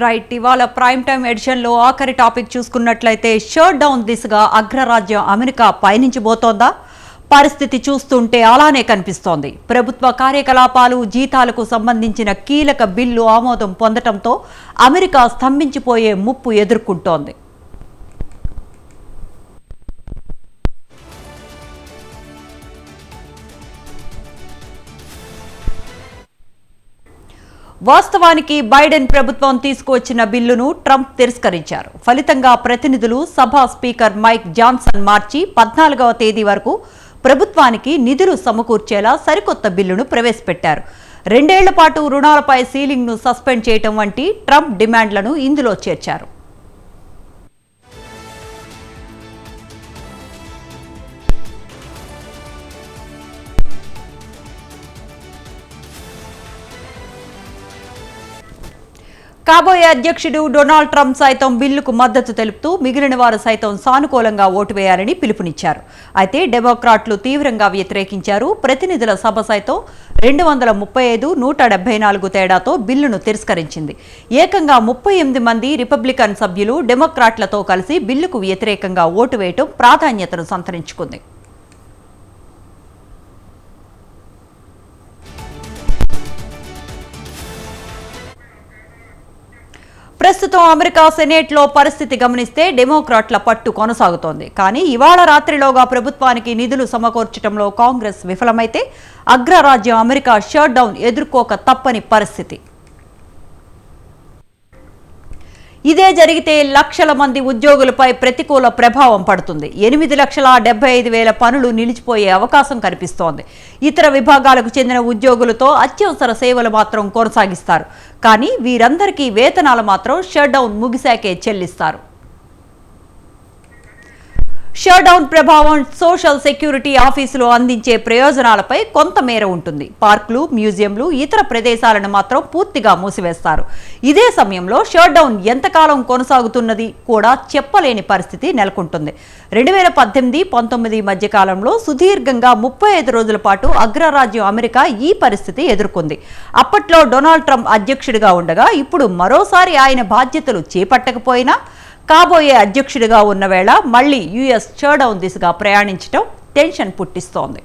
Right, ఇవాళ prime time ఎడిషన్లో ఆఖరి topic చూసుకున్నట్లయితే షట్ డౌన్ దిశగా అగ్రరాజ్యం అమెరికా పయనించబోతోందా? పరిస్థితి చూస్తుంటే అలానే కనిపిస్తోంది. ప్రభుత్వ కార్యకలాపాలు, జీతాలకు సంబంధించిన కీలక బిల్లు ఆమోదం పొందటంతో అమెరికా స్తంభించిపోయే ముప్పు ఎదుర్కొంటోంది. వాస్తవానికి బైడెన్ ప్రభుత్వం తీసుకువచ్చిన బిల్లును ట్రంప్ తిరస్కరించారు. ఫలితంగా ప్రతినిధులు సభ స్పీకర్ మైక్ జాన్సన్ మార్చి 14వ తేదీ వరకు ప్రభుత్వానికి నిధులు సమకూర్చేలా సరికొత్త బిల్లును ప్రవేశపెట్టారు. 2 ఏళ్ల పాటు రుణాలపై సీలింగ్ను సస్పెండ్ చేయడం వంటి ట్రంప్ డిమాండ్లను ఇందులో చేర్చారు. కాబోయే అధ్యక్షుడు డొనాల్డ్ ట్రంప్ సైతం బిల్లుకు మద్దతు తెలుపుతూ మిగిలిన వారు సైతం సానుకూలంగా ఓటు వేయాలని పిలుపునిచ్చారు. అయితే డెమోక్రాట్లు తీవ్రంగా వ్యతిరేకించారు. ప్రతినిధుల సభ సైతం 235-174 తేడాతో బిల్లును తిరస్కరించింది. ఏకంగా 38 మంది రిపబ్లికన్ సభ్యులు డెమోక్రాట్లతో కలిసి బిల్లుకు వ్యతిరేకంగా ఓటు వేయటం ప్రాధాన్యతను సంతరించుకుంది. ప్రస్తుతం అమెరికా సెనేట్లో పరిస్థితి గమనిస్తే డెమోక్రాట్ల పట్టు కొనసాగుతోంది. కానీ ఇవాళ రాత్రిలోగా ప్రభుత్వానికి నిధులు సమకూర్చడంలో కాంగ్రెస్ విఫలమైతే అగ్రరాజ్యం అమెరికా షట్ డౌన్ ఎదుర్కోక తప్పని పరిస్థితి. ఇదే జరిగితే లక్షల మంది ఉద్యోగులపై ప్రతికూల ప్రభావం పడుతుంది. 8,75,000 పనులు నిలిచిపోయే అవకాశం కనిపిస్తోంది. ఇతర విభాగాలకు చెందిన ఉద్యోగులతో అత్యవసర సేవలు మాత్రం కొనసాగిస్తారు. కానీ వీరందరికీ వేతనాలు మాత్రం షట్ డౌన్ ముగిశాకే చెల్లిస్తారు. షట్ డౌన్ ప్రభావం సోషల్ సెక్యూరిటీ ఆఫీసులు అందించే ప్రయోజనాలపై కొంతమేర ఉంటుంది. పార్కులు, మ్యూజియంలు, ఇతర ప్రదేశాలను మాత్రం పూర్తిగా మూసివేస్తారు. ఇదే సమయంలో షట్ డౌన్ ఎంతకాలం కొనసాగుతున్నది కూడా చెప్పలేని పరిస్థితి నెలకొంటుంది. 2018-19 మధ్య కాలంలో సుదీర్ఘంగా 35 రోజుల పాటు అగ్రరాజ్యం అమెరికా ఈ పరిస్థితి ఎదుర్కొంది. అప్పట్లో డొనాల్డ్ ట్రంప్ అధ్యక్షుడిగా ఉండగా ఇప్పుడు మరోసారి ఆయన బాధ్యతలు చేపట్టకపోయినా కాబోయే అధ్యక్షుడిగా ఉన్న వేళ మళ్లీ యుఎస్ షట్ డౌన్ దిశగా ప్రయాణించడం టెన్షన్ పుట్టిస్తోంది.